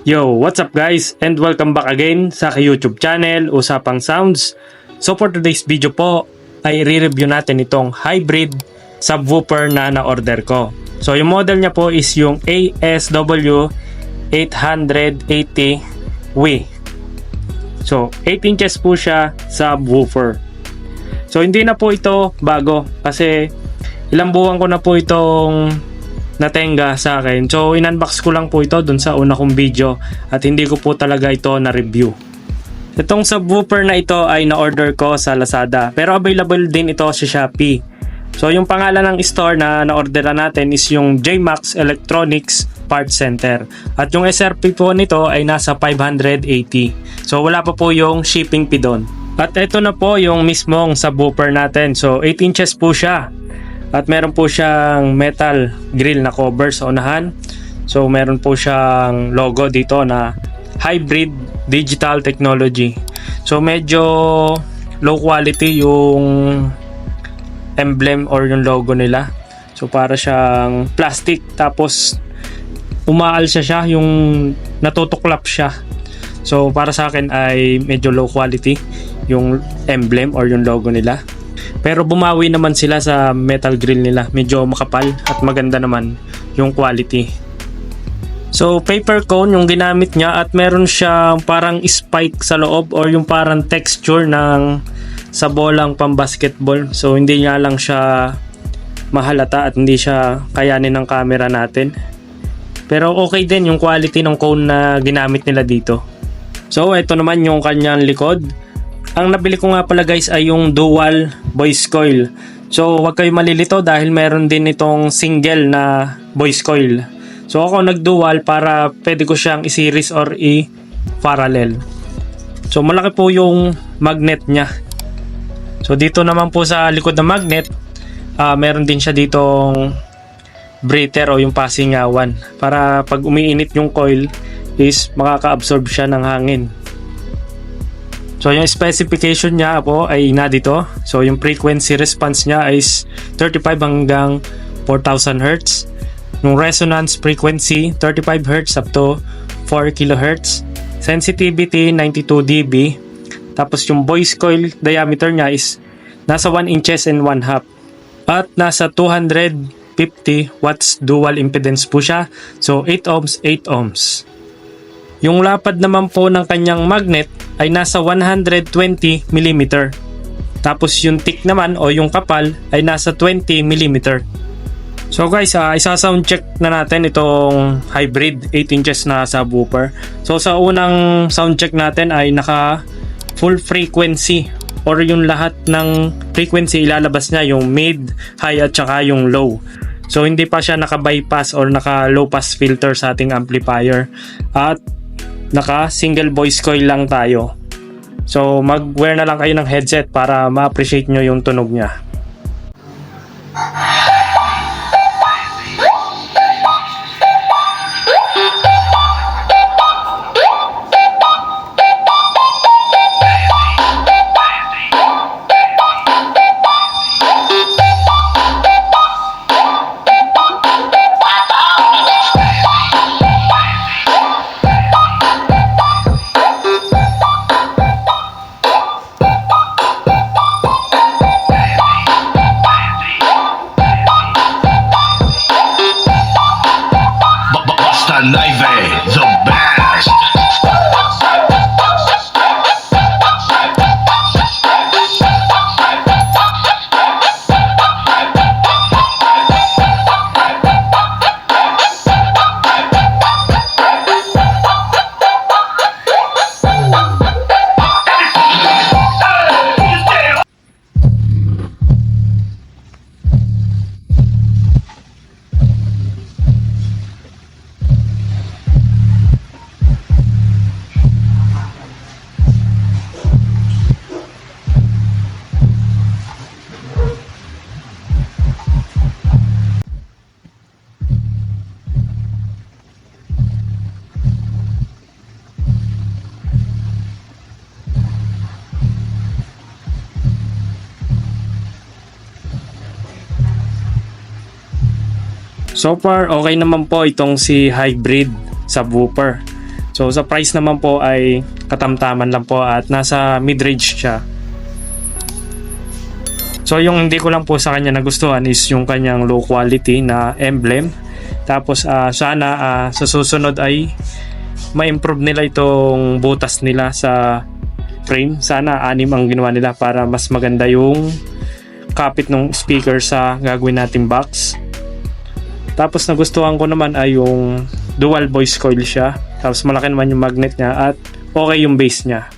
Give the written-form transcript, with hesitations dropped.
Yo, what's up guys? And welcome back again sa YouTube channel, Usapang Sounds. So for today's video po, ay i-review natin itong hybrid subwoofer na na-order ko. So yung model niya po is yung ASW880W. So 8 inches po siya subwoofer. So hindi na po ito bago kasi ilang buwan ko na po itong natenga sa akin. So in-unbox ko lang po ito dun sa una kong video at hindi ko po talaga ito na-review. Itong subwoofer na ito ay na-order ko sa Lazada pero available din ito sa Shopee. So yung pangalan ng store na na-orderan natin is yung JMax Electronics Parts Center at yung SRP po nito ay nasa 580. So wala pa po yung shipping fee doon. At ito na po yung mismong subwoofer natin. So 8 inches po siya. At meron po siyang metal grill na cover sa unahan. So meron po siyang logo dito na hybrid digital technology. So medyo low quality yung emblem or yung logo nila. So para siyang plastic tapos umaal siya yung natutuklap siya. So para sa akin ay medyo low quality yung emblem or yung logo nila. Pero bumawi naman sila sa metal grill nila. Medyo makapal at maganda naman yung quality. So paper cone yung ginamit niya at meron siyang parang spike sa loob or yung parang texture ng sa bolang pang basketball. So hindi niya lang siya mahalata at hindi siya kayanin ng camera natin. Pero okay din yung quality ng cone na ginamit nila dito. So ito naman yung kanyang likod. Ang nabili ko nga pala guys ay yung dual voice coil. So wag kayo malilito dahil meron din itong single na voice coil. So ako nag-dual para pwede ko siyang i-series or i-parallel. So malaki po yung magnet niya. So dito naman po sa likod ng magnet, meron din siya ditong breather o yung pasingawan para pag umiinit yung coil is makaka-absorb siya ng hangin. So yung specification niya po ay na dito. So yung frequency response niya is 35 hanggang 4000 Hz. Yung resonance frequency 35 Hz up to 4 kHz. Sensitivity 92 dB. Tapos yung voice coil diameter niya is nasa 1 inches and 1 half. At nasa 250 watts dual impedance po siya. So 8 ohms, 8 ohms. Yung lapad naman po ng kanyang magnet ay nasa 120 mm. Tapos yung thick naman o yung kapal ay nasa 20 mm. So guys, isa-sound check na natin itong hybrid 8 inches na subwoofer. So sa unang sound check natin ay naka full frequency or yung lahat ng frequency ilalabas niya, yung mid, high at saka yung low. So hindi pa siya naka-bypass or naka-low pass filter sa ating amplifier. At naka single voice coil lang tayo. So mag-wear na lang kayo ng headset para ma-appreciate nyo yung tunog niya. Naive, the best. So far, okay naman po itong si hybrid subwoofer. So sa price naman po ay katamtaman lang po at nasa mid-range siya. So yung hindi ko lang po sa kanya nagustuhan is yung kanyang low quality na emblem. Tapos sana sa susunod ay ma-improve nila itong butas nila sa frame. Sana 6 ang ginawa nila para mas maganda yung kapit ng speaker sa gagawin nating box. Tapos nagustuhan ko naman ay yung dual voice coil siya. Tapos malaki naman yung magnet niya at okay yung base niya.